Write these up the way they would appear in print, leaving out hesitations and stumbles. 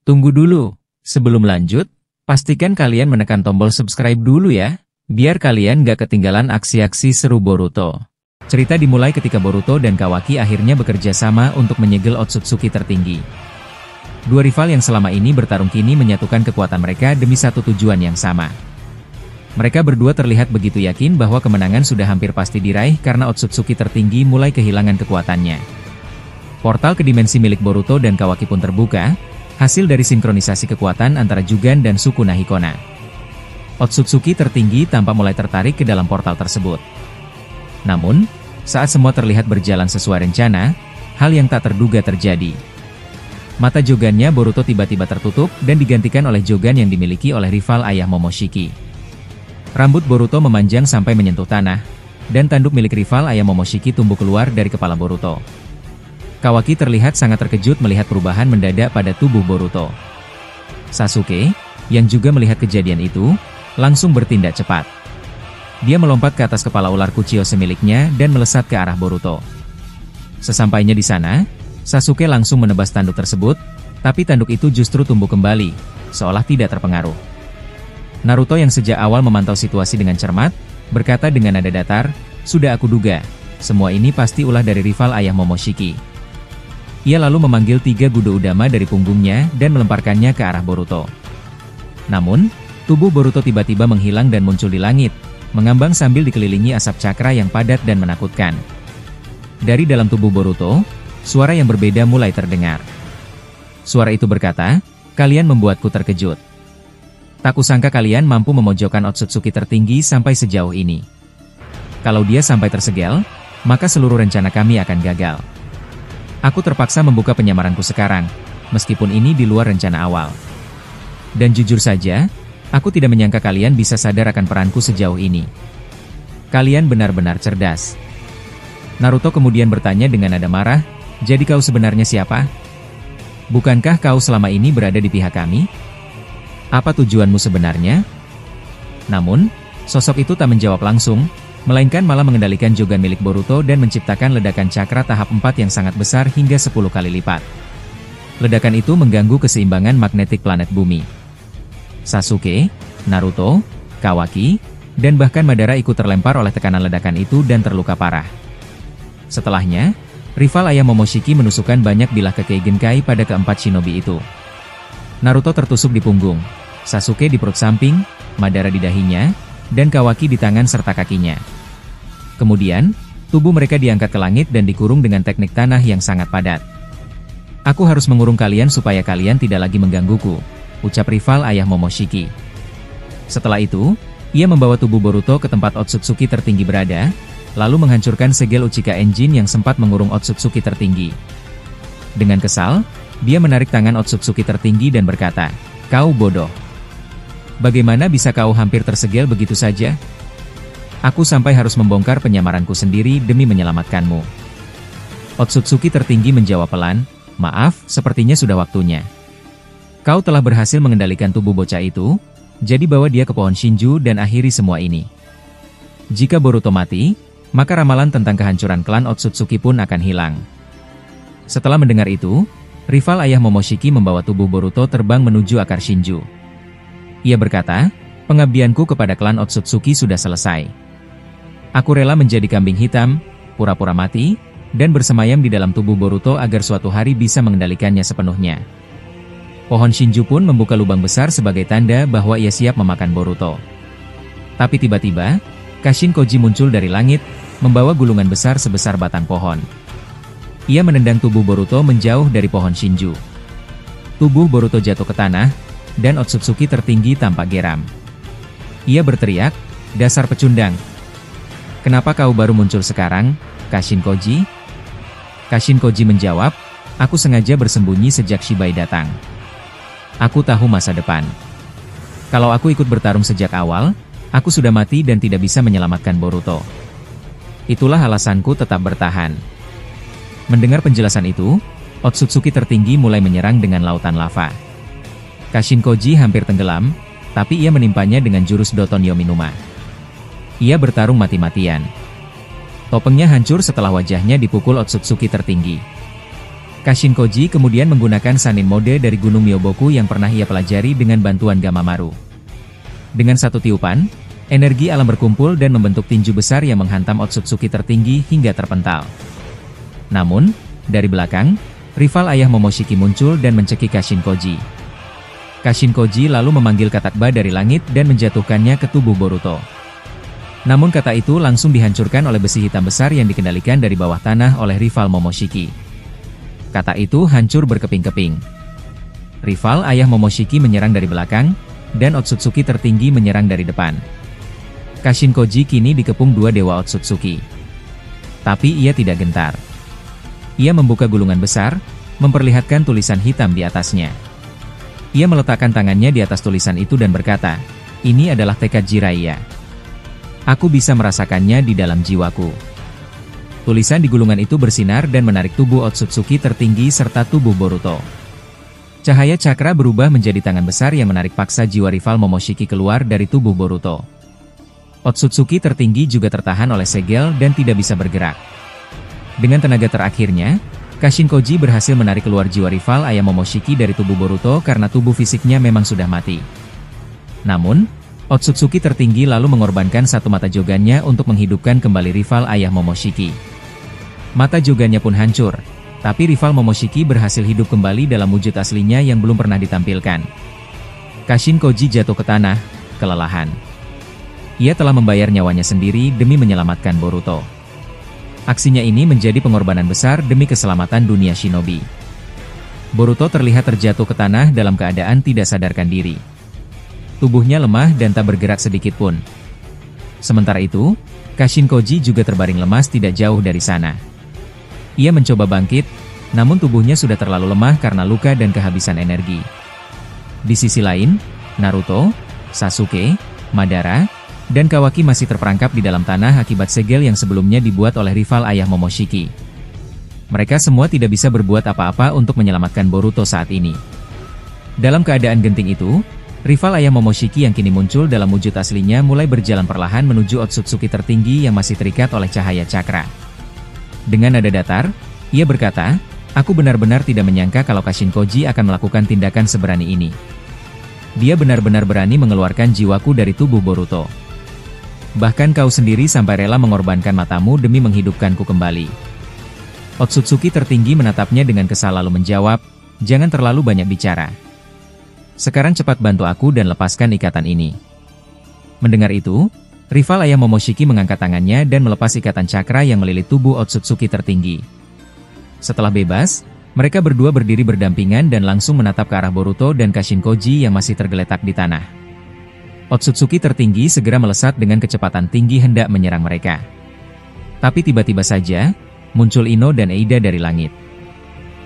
Tunggu dulu, sebelum lanjut, pastikan kalian menekan tombol subscribe dulu ya, biar kalian gak ketinggalan aksi-aksi seru Boruto. Cerita dimulai ketika Boruto dan Kawaki akhirnya bekerja sama untuk menyegel Otsutsuki tertinggi. Dua rival yang selama ini bertarung kini menyatukan kekuatan mereka demi satu tujuan yang sama. Mereka berdua terlihat begitu yakin bahwa kemenangan sudah hampir pasti diraih karena Otsutsuki tertinggi mulai kehilangan kekuatannya. Portal ke dimensi milik Boruto dan Kawaki pun terbuka, hasil dari sinkronisasi kekuatan antara Jugan dan suku Nahikona. Otsutsuki tertinggi tampak mulai tertarik ke dalam portal tersebut. Namun, saat semua terlihat berjalan sesuai rencana, hal yang tak terduga terjadi. Mata Jogannya Boruto tiba-tiba tertutup dan digantikan oleh Jogan yang dimiliki oleh rival ayah Momoshiki. Rambut Boruto memanjang sampai menyentuh tanah, dan tanduk milik rival ayah Momoshiki tumbuh keluar dari kepala Boruto. Kawaki terlihat sangat terkejut melihat perubahan mendadak pada tubuh Boruto. Sasuke, yang juga melihat kejadian itu, langsung bertindak cepat. Dia melompat ke atas kepala ular Kuchiyose miliknya dan melesat ke arah Boruto. Sesampainya di sana, Sasuke langsung menebas tanduk tersebut, tapi tanduk itu justru tumbuh kembali, seolah tidak terpengaruh. Naruto yang sejak awal memantau situasi dengan cermat, berkata dengan nada datar, "Sudah aku duga, semua ini pasti ulah dari rival ayah Momoshiki." Ia lalu memanggil 3 Gudo Udama dari punggungnya dan melemparkannya ke arah Boruto. Namun, tubuh Boruto tiba-tiba menghilang dan muncul di langit, mengambang sambil dikelilingi asap cakra yang padat dan menakutkan. Dari dalam tubuh Boruto, suara yang berbeda mulai terdengar. Suara itu berkata, "Kalian membuatku terkejut. Tak kusangka kalian mampu memojokkan Otsutsuki tertinggi sampai sejauh ini. Kalau dia sampai tersegel, maka seluruh rencana kami akan gagal. Aku terpaksa membuka penyamaranku sekarang, meskipun ini di luar rencana awal. Dan jujur saja, aku tidak menyangka kalian bisa sadar akan peranku sejauh ini. Kalian benar-benar cerdas." Naruto kemudian bertanya dengan nada marah, "Jadi kau sebenarnya siapa? Bukankah kau selama ini berada di pihak kami? Apa tujuanmu sebenarnya?" Namun, sosok itu tak menjawab langsung, melainkan malah mengendalikan Jogan milik Boruto dan menciptakan ledakan cakra tahap 4 yang sangat besar hingga 10 kali lipat. Ledakan itu mengganggu keseimbangan magnetik planet bumi. Sasuke, Naruto, Kawaki, dan bahkan Madara ikut terlempar oleh tekanan ledakan itu dan terluka parah. Setelahnya, rival ayah Momoshiki menusukkan banyak bilah Kekkei Genkai pada keempat shinobi itu. Naruto tertusuk di punggung, Sasuke di perut samping, Madara di dahinya, dan Kawaki di tangan serta kakinya. Kemudian, tubuh mereka diangkat ke langit dan dikurung dengan teknik tanah yang sangat padat. "Aku harus mengurung kalian supaya kalian tidak lagi menggangguku," ucap rival ayah Momoshiki. Setelah itu, ia membawa tubuh Boruto ke tempat Otsutsuki tertinggi berada, lalu menghancurkan segel Uchiha Engine yang sempat mengurung Otsutsuki tertinggi. Dengan kesal, dia menarik tangan Otsutsuki tertinggi dan berkata, "Kau bodoh. Bagaimana bisa kau hampir tersegel begitu saja? Aku sampai harus membongkar penyamaranku sendiri demi menyelamatkanmu." Otsutsuki tertinggi menjawab pelan, "Maaf, sepertinya sudah waktunya. Kau telah berhasil mengendalikan tubuh bocah itu, jadi bawa dia ke pohon Shinju dan akhiri semua ini. Jika Boruto mati, maka ramalan tentang kehancuran klan Otsutsuki pun akan hilang." Setelah mendengar itu, rival ayah Momoshiki membawa tubuh Boruto terbang menuju akar Shinju. Ia berkata, "Pengabdianku kepada klan Otsutsuki sudah selesai. Aku rela menjadi kambing hitam, pura-pura mati, dan bersemayam di dalam tubuh Boruto agar suatu hari bisa mengendalikannya sepenuhnya." Pohon Shinju pun membuka lubang besar sebagai tanda bahwa ia siap memakan Boruto. Tapi tiba-tiba, Kashin Koji muncul dari langit, membawa gulungan besar sebesar batang pohon. Ia menendang tubuh Boruto menjauh dari pohon Shinju. Tubuh Boruto jatuh ke tanah, dan Otsutsuki tertinggi tampak geram. Ia berteriak, "Dasar pecundang! Kenapa kau baru muncul sekarang, Kashin Koji?" Kashin Koji menjawab, "Aku sengaja bersembunyi sejak Shibai datang. Aku tahu masa depan. Kalau aku ikut bertarung sejak awal, aku sudah mati dan tidak bisa menyelamatkan Boruto. Itulah alasanku tetap bertahan." Mendengar penjelasan itu, Otsutsuki tertinggi mulai menyerang dengan lautan lava. Kashin Koji hampir tenggelam, tapi ia menimpanya dengan jurus Doton Yominuma. Ia bertarung mati-matian. Topengnya hancur setelah wajahnya dipukul Otsutsuki tertinggi. Kashin Koji kemudian menggunakan Sanin Mode dari Gunung Myoboku yang pernah ia pelajari dengan bantuan Gamamaru. Dengan satu tiupan, energi alam berkumpul dan membentuk tinju besar yang menghantam Otsutsuki tertinggi hingga terpental. Namun, dari belakang, rival ayah Momoshiki muncul dan mencekik Kashin Koji. Kashin Koji lalu memanggil katakba dari langit dan menjatuhkannya ke tubuh Boruto. Namun kata itu langsung dihancurkan oleh besi hitam besar yang dikendalikan dari bawah tanah oleh rival Momoshiki. Kata itu hancur berkeping-keping. Rival ayah Momoshiki menyerang dari belakang, dan Otsutsuki tertinggi menyerang dari depan. Kashin Koji kini dikepung dua dewa Otsutsuki. Tapi ia tidak gentar. Ia membuka gulungan besar, memperlihatkan tulisan hitam di atasnya. Ia meletakkan tangannya di atas tulisan itu dan berkata, "Ini adalah tekad Jiraiya. Aku bisa merasakannya di dalam jiwaku." Tulisan di gulungan itu bersinar dan menarik tubuh Otsutsuki tertinggi serta tubuh Boruto. Cahaya cakra berubah menjadi tangan besar yang menarik paksa jiwa rival Momoshiki keluar dari tubuh Boruto. Otsutsuki tertinggi juga tertahan oleh segel dan tidak bisa bergerak. Dengan tenaga terakhirnya, Kashin Koji berhasil menarik keluar jiwa rival ayah Momoshiki dari tubuh Boruto karena tubuh fisiknya memang sudah mati. Namun, Otsutsuki tertinggi lalu mengorbankan satu mata jogannya untuk menghidupkan kembali rival ayah Momoshiki. Mata jogannya pun hancur, tapi rival Momoshiki berhasil hidup kembali dalam wujud aslinya yang belum pernah ditampilkan. Kashin Koji jatuh ke tanah, kelelahan. Ia telah membayar nyawanya sendiri demi menyelamatkan Boruto. Aksinya ini menjadi pengorbanan besar demi keselamatan dunia shinobi. Boruto terlihat terjatuh ke tanah dalam keadaan tidak sadarkan diri. Tubuhnya lemah dan tak bergerak sedikit pun. Sementara itu, Kashin Koji juga terbaring lemas tidak jauh dari sana. Ia mencoba bangkit, namun tubuhnya sudah terlalu lemah karena luka dan kehabisan energi. Di sisi lain, Naruto, Sasuke, Madara, dan Kawaki masih terperangkap di dalam tanah akibat segel yang sebelumnya dibuat oleh rival ayah Momoshiki. Mereka semua tidak bisa berbuat apa-apa untuk menyelamatkan Boruto saat ini. Dalam keadaan genting itu, rival ayah Momoshiki yang kini muncul dalam wujud aslinya mulai berjalan perlahan menuju Otsutsuki tertinggi yang masih terikat oleh cahaya cakra. Dengan nada datar, ia berkata, "Aku benar-benar tidak menyangka kalau Kashin Koji akan melakukan tindakan seberani ini. Dia benar-benar berani mengeluarkan jiwaku dari tubuh Boruto. Bahkan kau sendiri sampai rela mengorbankan matamu demi menghidupkanku kembali." Otsutsuki tertinggi menatapnya dengan kesal lalu menjawab, "Jangan terlalu banyak bicara. Sekarang cepat bantu aku dan lepaskan ikatan ini." Mendengar itu, rival ayah Momoshiki mengangkat tangannya dan melepas ikatan cakra yang melilit tubuh Otsutsuki tertinggi. Setelah bebas, mereka berdua berdiri berdampingan dan langsung menatap ke arah Boruto dan Kashin Koji yang masih tergeletak di tanah. Otsutsuki tertinggi segera melesat dengan kecepatan tinggi hendak menyerang mereka. Tapi tiba-tiba saja, muncul Ino dan Eida dari langit.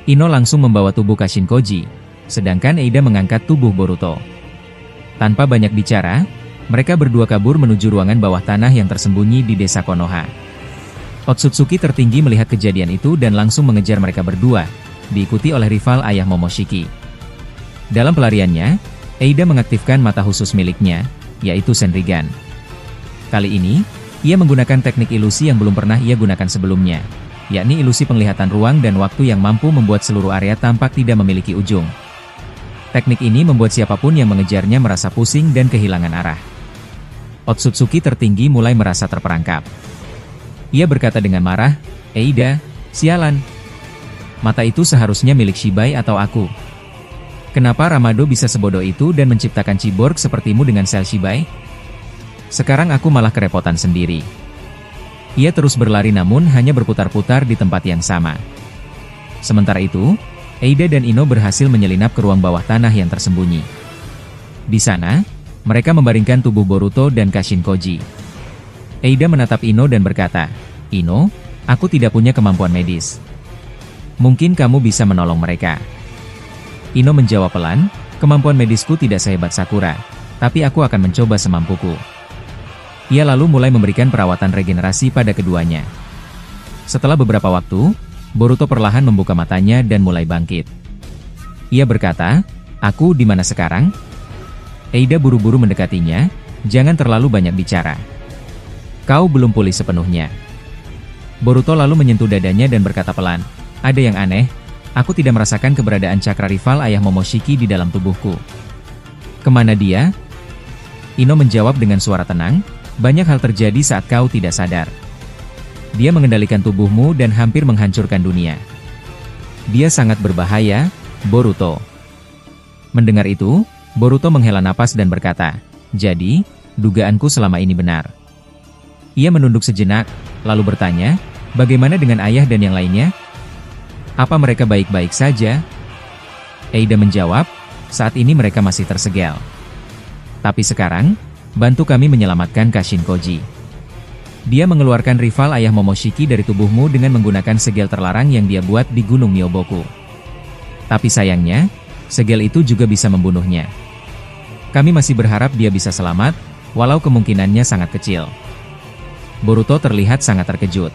Ino langsung membawa tubuh Kashin Koji, sedangkan Eida mengangkat tubuh Boruto. Tanpa banyak bicara, mereka berdua kabur menuju ruangan bawah tanah yang tersembunyi di desa Konoha. Otsutsuki tertinggi melihat kejadian itu dan langsung mengejar mereka berdua, diikuti oleh rival ayah Momoshiki. Dalam pelariannya, Eida mengaktifkan mata khusus miliknya, yaitu Senrigan. Kali ini, ia menggunakan teknik ilusi yang belum pernah ia gunakan sebelumnya, yakni ilusi penglihatan ruang dan waktu yang mampu membuat seluruh area tampak tidak memiliki ujung. Teknik ini membuat siapapun yang mengejarnya merasa pusing dan kehilangan arah. Otsutsuki tertinggi mulai merasa terperangkap. Ia berkata dengan marah, "Eida, sialan. Mata itu seharusnya milik Shibai atau aku. Kenapa Ramado bisa sebodoh itu dan menciptakan cyborg sepertimu dengan sel Shibai? Sekarang aku malah kerepotan sendiri." Ia terus berlari namun hanya berputar-putar di tempat yang sama. Sementara itu, Eida dan Ino berhasil menyelinap ke ruang bawah tanah yang tersembunyi. Di sana, mereka membaringkan tubuh Boruto dan Kashin Koji. Eida menatap Ino dan berkata, "Ino, aku tidak punya kemampuan medis. Mungkin kamu bisa menolong mereka." Ino menjawab pelan, "Kemampuan medisku tidak sehebat Sakura, tapi aku akan mencoba semampuku." Ia lalu mulai memberikan perawatan regenerasi pada keduanya. Setelah beberapa waktu, Boruto perlahan membuka matanya dan mulai bangkit. Ia berkata, "Aku di mana sekarang?" Eida buru-buru mendekatinya, "Jangan terlalu banyak bicara. Kau belum pulih sepenuhnya." Boruto lalu menyentuh dadanya dan berkata pelan, "Ada yang aneh, Aku tidak merasakan keberadaan cakra rival ayah Momoshiki di dalam tubuhku. Kemana dia? Ino menjawab dengan suara tenang, banyak hal terjadi saat kau tidak sadar. Dia mengendalikan tubuhmu dan hampir menghancurkan dunia. Dia sangat berbahaya, Boruto. Mendengar itu, Boruto menghela napas dan berkata, jadi, dugaanku selama ini benar. Ia menunduk sejenak, lalu bertanya, bagaimana dengan ayah dan yang lainnya? Apa mereka baik-baik saja? Eida menjawab, saat ini mereka masih tersegel. Tapi sekarang, bantu kami menyelamatkan Kashin Koji. Dia mengeluarkan rival ayah Momoshiki dari tubuhmu dengan menggunakan segel terlarang yang dia buat di Gunung Myoboku. Tapi sayangnya, segel itu juga bisa membunuhnya. Kami masih berharap dia bisa selamat, walau kemungkinannya sangat kecil. Boruto terlihat sangat terkejut.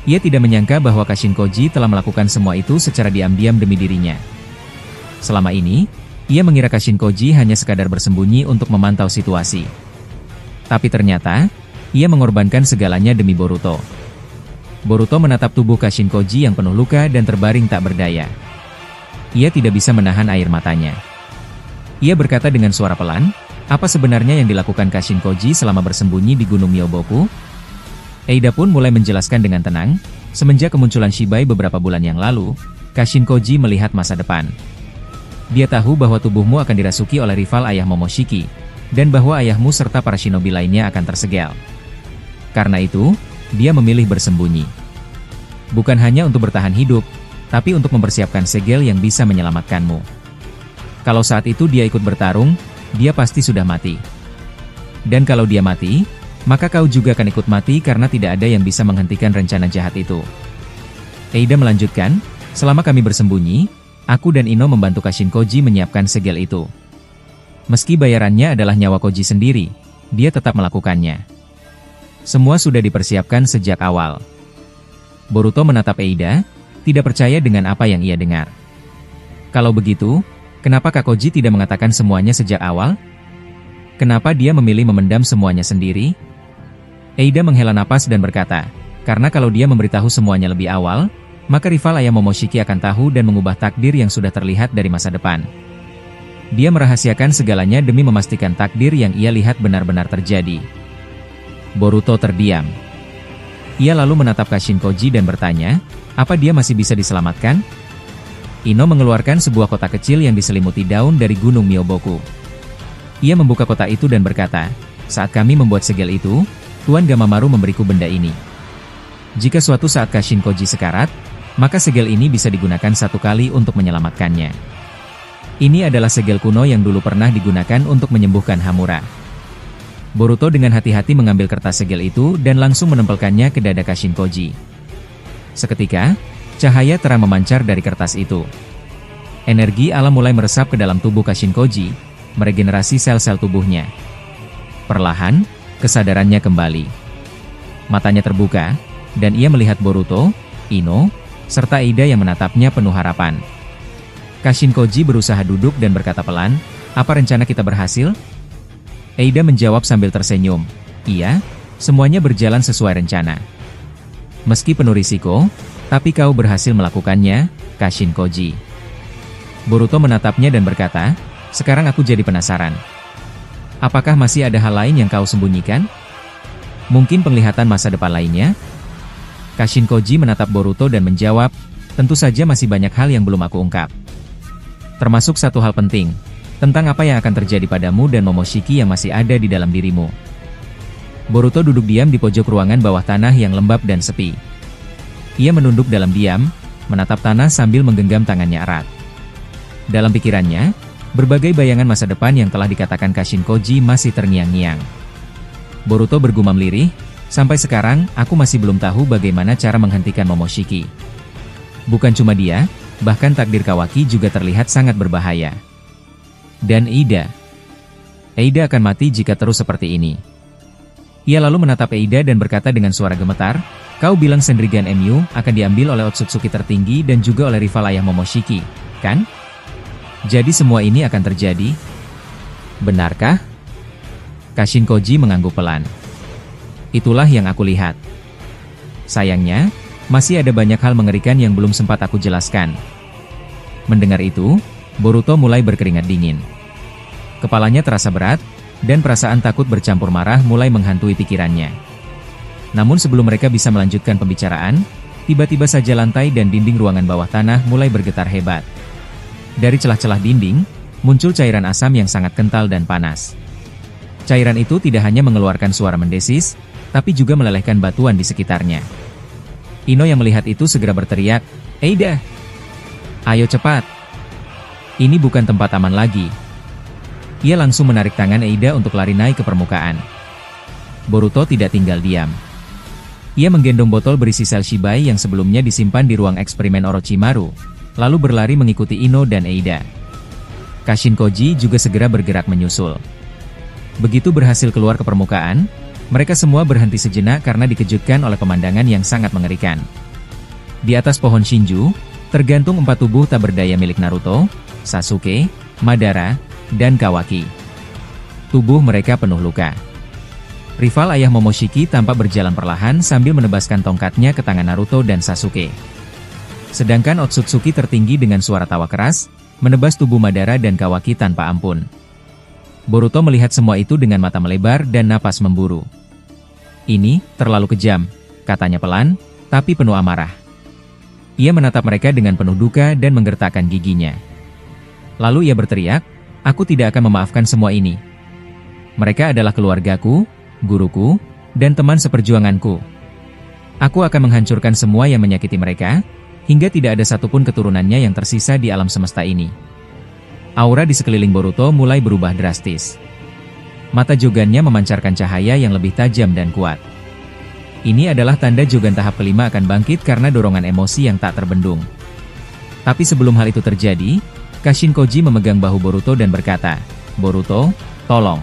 Ia tidak menyangka bahwa Kashin Koji telah melakukan semua itu secara diam-diam demi dirinya. Selama ini, ia mengira Kashin Koji hanya sekadar bersembunyi untuk memantau situasi. Tapi ternyata, ia mengorbankan segalanya demi Boruto. Boruto menatap tubuh Kashin Koji yang penuh luka dan terbaring tak berdaya. Ia tidak bisa menahan air matanya. Ia berkata dengan suara pelan, apa sebenarnya yang dilakukan Kashin Koji selama bersembunyi di Gunung Myoboku? Eida pun mulai menjelaskan dengan tenang, semenjak kemunculan Shibai beberapa bulan yang lalu, Kashin Koji melihat masa depan. Dia tahu bahwa tubuhmu akan dirasuki oleh rival ayah Momoshiki, dan bahwa ayahmu serta para shinobi lainnya akan tersegel. Karena itu, dia memilih bersembunyi. Bukan hanya untuk bertahan hidup, tapi untuk mempersiapkan segel yang bisa menyelamatkanmu. Kalau saat itu dia ikut bertarung, dia pasti sudah mati. Dan kalau dia mati, maka kau juga akan ikut mati karena tidak ada yang bisa menghentikan rencana jahat itu. Eida melanjutkan, selama kami bersembunyi, aku dan Ino membantu Kashin Koji menyiapkan segel itu. Meski bayarannya adalah nyawa Koji sendiri, dia tetap melakukannya. Semua sudah dipersiapkan sejak awal. Boruto menatap Eida, tidak percaya dengan apa yang ia dengar. Kalau begitu, kenapa Kak Koji tidak mengatakan semuanya sejak awal? Kenapa dia memilih memendam semuanya sendiri? Eida menghela napas dan berkata, karena kalau dia memberitahu semuanya lebih awal, maka rival ayah Momoshiki akan tahu dan mengubah takdir yang sudah terlihat dari masa depan. Dia merahasiakan segalanya demi memastikan takdir yang ia lihat benar-benar terjadi. Boruto terdiam. Ia lalu menatap Kashin Koji dan bertanya, apa dia masih bisa diselamatkan? Ino mengeluarkan sebuah kotak kecil yang diselimuti daun dari Gunung Myoboku. Ia membuka kotak itu dan berkata, saat kami membuat segel itu, Tuan Gamamaru memberiku benda ini. Jika suatu saat Kashin Koji sekarat, maka segel ini bisa digunakan satu kali untuk menyelamatkannya. Ini adalah segel kuno yang dulu pernah digunakan untuk menyembuhkan Hamura. Boruto dengan hati-hati mengambil kertas segel itu dan langsung menempelkannya ke dada Kashin Koji. Seketika, cahaya terang memancar dari kertas itu. Energi alam mulai meresap ke dalam tubuh Kashin Koji, meregenerasi sel-sel tubuhnya. Perlahan, kesadarannya kembali. Matanya terbuka, dan ia melihat Boruto, Ino, serta Eida yang menatapnya penuh harapan. Kashin Koji berusaha duduk dan berkata pelan, apa rencana kita berhasil? Eida menjawab sambil tersenyum, iya, semuanya berjalan sesuai rencana. Meski penuh risiko, tapi kau berhasil melakukannya, Kashin Koji. Boruto menatapnya dan berkata, sekarang aku jadi penasaran. Apakah masih ada hal lain yang kau sembunyikan? Mungkin penglihatan masa depan lainnya? Kashin Koji menatap Boruto dan menjawab, tentu saja masih banyak hal yang belum aku ungkap. Termasuk satu hal penting, tentang apa yang akan terjadi padamu dan Momoshiki yang masih ada di dalam dirimu. Boruto duduk diam di pojok ruangan bawah tanah yang lembab dan sepi. Ia menunduk dalam diam, menatap tanah sambil menggenggam tangannya erat. Dalam pikirannya, berbagai bayangan masa depan yang telah dikatakan Kashin Koji masih terngiang-ngiang. Boruto bergumam lirih, sampai sekarang aku masih belum tahu bagaimana cara menghentikan Momoshiki. Bukan cuma dia, bahkan takdir Kawaki juga terlihat sangat berbahaya. Dan Eida akan mati jika terus seperti ini. Ia lalu menatap Eida dan berkata dengan suara gemetar, kau bilang Sendrigan MU akan diambil oleh Otsutsuki tertinggi dan juga oleh rival ayah Momoshiki, kan? Jadi semua ini akan terjadi? Benarkah? Kashin Koji mengangguk pelan. Itulah yang aku lihat. Sayangnya, Masih ada banyak hal mengerikan yang belum sempat aku jelaskan. Mendengar itu, Boruto mulai berkeringat dingin. Kepalanya terasa berat, dan perasaan takut bercampur marah mulai menghantui pikirannya. Namun sebelum mereka bisa melanjutkan pembicaraan, tiba-tiba saja lantai dan dinding ruangan bawah tanah mulai bergetar hebat. Dari celah-celah dinding, muncul cairan asam yang sangat kental dan panas. Cairan itu tidak hanya mengeluarkan suara mendesis, tapi juga melelehkan batuan di sekitarnya. Ino yang melihat itu segera berteriak, "Eida! Ayo cepat! Ini bukan tempat aman lagi." Ia langsung menarik tangan Eida untuk lari naik ke permukaan. Boruto tidak tinggal diam. Ia menggendong botol berisi sel Shibai yang sebelumnya disimpan di ruang eksperimen Orochimaru, lalu berlari mengikuti Ino dan Eida. Kashin Koji juga segera bergerak menyusul. Begitu berhasil keluar ke permukaan, mereka semua berhenti sejenak karena dikejutkan oleh pemandangan yang sangat mengerikan. Di atas pohon Shinju, tergantung 4 tubuh tak berdaya milik Naruto, Sasuke, Madara, dan Kawaki. Tubuh mereka penuh luka. Rival ayah Momoshiki tampak berjalan perlahan sambil menebaskan tongkatnya ke tangan Naruto dan Sasuke. Sedangkan Otsutsuki tertinggi dengan suara tawa keras, menebas tubuh Madara dan Kawaki tanpa ampun. Boruto melihat semua itu dengan mata melebar dan napas memburu. "Ini terlalu kejam," katanya pelan, tapi penuh amarah. Ia menatap mereka dengan penuh duka dan menggertakkan giginya. Lalu ia berteriak, "Aku tidak akan memaafkan semua ini. Mereka adalah keluargaku, guruku, dan teman seperjuanganku. Aku akan menghancurkan semua yang menyakiti mereka, hingga tidak ada satupun keturunannya yang tersisa di alam semesta ini." Aura di sekeliling Boruto mulai berubah drastis. Mata Jogannya memancarkan cahaya yang lebih tajam dan kuat. Ini adalah tanda Jogan tahap kelima akan bangkit karena dorongan emosi yang tak terbendung. Tapi sebelum hal itu terjadi, Kashin Koji memegang bahu Boruto dan berkata, "Boruto, tolong.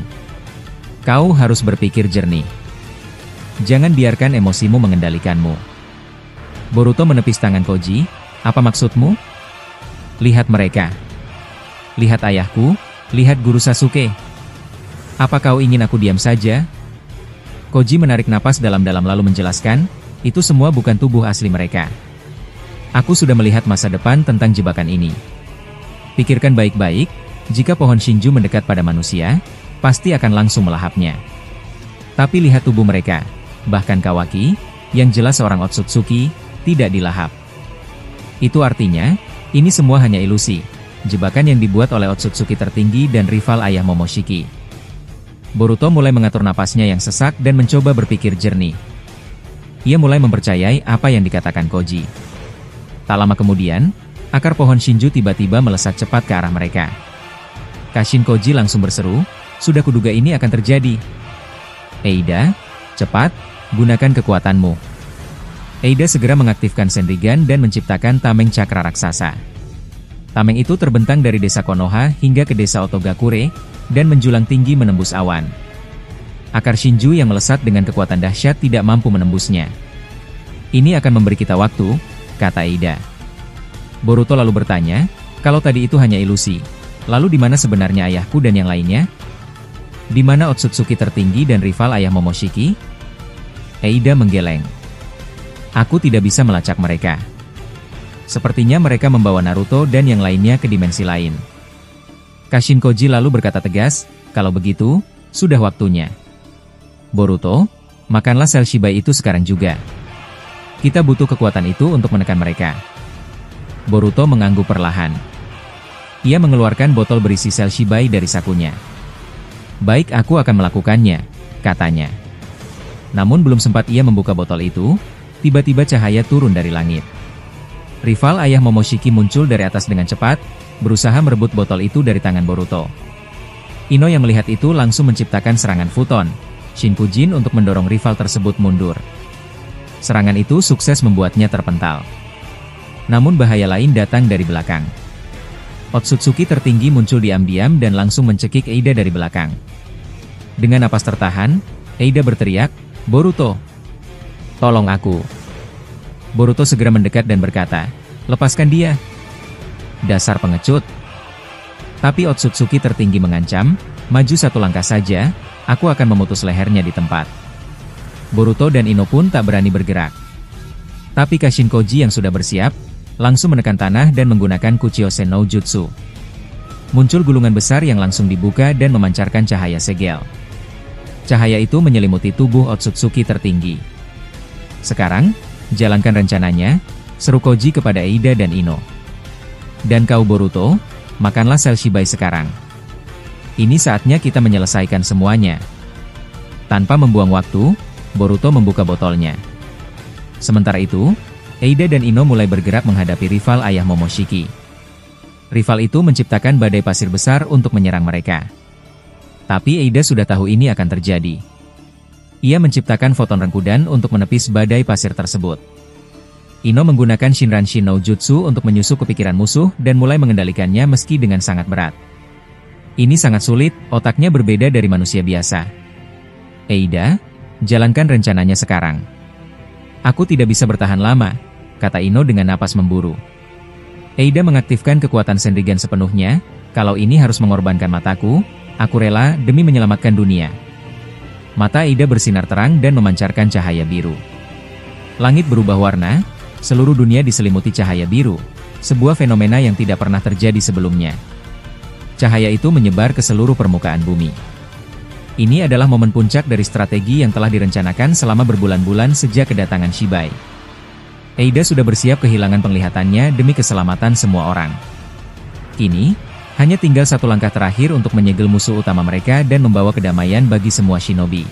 Kau harus berpikir jernih. Jangan biarkan emosimu mengendalikanmu." Boruto menepis tangan Koji, "Apa maksudmu?" "Lihat mereka. Lihat ayahku, lihat guru Sasuke. Apa kau ingin aku diam saja?" Koji menarik napas dalam-dalam lalu menjelaskan, "Itu semua bukan tubuh asli mereka. Aku sudah melihat masa depan tentang jebakan ini. Pikirkan baik-baik, jika pohon Shinju mendekat pada manusia, pasti akan langsung melahapnya. Tapi lihat tubuh mereka, bahkan Kawaki, yang jelas seorang Otsutsuki, tidak dilahap. Itu artinya, ini semua hanya ilusi, jebakan yang dibuat oleh Otsutsuki tertinggi dan rival ayah Momoshiki." Boruto mulai mengatur napasnya yang sesak dan mencoba berpikir jernih. Ia mulai mempercayai apa yang dikatakan Koji. Tak lama kemudian, akar pohon Shinju tiba-tiba melesat cepat ke arah mereka. Kashin Koji langsung berseru, "Sudah kuduga ini akan terjadi. Eida, cepat, gunakan kekuatanmu." Eida segera mengaktifkan Senrigan dan menciptakan tameng cakra raksasa. Tameng itu terbentang dari desa Konoha hingga ke desa Otogakure, dan menjulang tinggi menembus awan. Akar Shinju yang melesat dengan kekuatan dahsyat tidak mampu menembusnya. "Ini akan memberi kita waktu," kata Eida. Boruto lalu bertanya, "Kalau tadi itu hanya ilusi, lalu di mana sebenarnya ayahku dan yang lainnya? Di mana Otsutsuki tertinggi dan rival ayah Momoshiki?" Eida menggeleng. "Aku tidak bisa melacak mereka. Sepertinya mereka membawa Naruto dan yang lainnya ke dimensi lain." Kashin Koji lalu berkata tegas, "Kalau begitu, sudah waktunya. Boruto, makanlah sel Shibai itu sekarang juga. Kita butuh kekuatan itu untuk menekan mereka." Boruto mengangguk perlahan. Ia mengeluarkan botol berisi sel Shibai dari sakunya. "Baik, aku akan melakukannya," katanya. Namun belum sempat ia membuka botol itu, tiba-tiba cahaya turun dari langit. Rival ayah Momoshiki muncul dari atas dengan cepat, berusaha merebut botol itu dari tangan Boruto. Ino yang melihat itu langsung menciptakan serangan futon, Shinkujin untuk mendorong rival tersebut mundur. Serangan itu sukses membuatnya terpental. Namun bahaya lain datang dari belakang. Otsutsuki tertinggi muncul diam-diam dan langsung mencekik Eida dari belakang. Dengan napas tertahan, Eida berteriak, "Boruto, tolong aku." Boruto segera mendekat dan berkata, "Lepaskan dia. Dasar pengecut." Tapi Otsutsuki tertinggi mengancam, "Maju satu langkah saja, aku akan memutus lehernya di tempat." Boruto dan Ino pun tak berani bergerak. Tapi Kashin Koji yang sudah bersiap, langsung menekan tanah dan menggunakan Kuchiosen no Jutsu. Muncul gulungan besar yang langsung dibuka dan memancarkan cahaya segel. Cahaya itu menyelimuti tubuh Otsutsuki tertinggi. Sekarang, jalankan rencananya, seru Koji kepada Eida dan Ino. Dan kau Boruto, makanlah sel Shibai sekarang. Ini saatnya kita menyelesaikan semuanya. Tanpa membuang waktu, Boruto membuka botolnya. Sementara itu, Eida dan Ino mulai bergerak menghadapi rival ayah Momoshiki. Rival itu menciptakan badai pasir besar untuk menyerang mereka. Tapi Eida sudah tahu ini akan terjadi. Ia menciptakan foton rengkudan untuk menepis badai pasir tersebut. Ino menggunakan Shinranshin no Jutsu untuk menyusup ke pikiran musuh dan mulai mengendalikannya meski dengan sangat berat. Ini sangat sulit, otaknya berbeda dari manusia biasa. Eida, jalankan rencananya sekarang. Aku tidak bisa bertahan lama, kata Ino dengan napas memburu. Eida mengaktifkan kekuatan Senrigan sepenuhnya, kalau ini harus mengorbankan mataku, aku rela demi menyelamatkan dunia. Mata Eida bersinar terang dan memancarkan cahaya biru. Langit berubah warna, seluruh dunia diselimuti cahaya biru, sebuah fenomena yang tidak pernah terjadi sebelumnya. Cahaya itu menyebar ke seluruh permukaan bumi. Ini adalah momen puncak dari strategi yang telah direncanakan selama berbulan-bulan sejak kedatangan Shibai. Eida sudah bersiap kehilangan penglihatannya demi keselamatan semua orang. Kini, hanya tinggal satu langkah terakhir untuk menyegel musuh utama mereka dan membawa kedamaian bagi semua shinobi.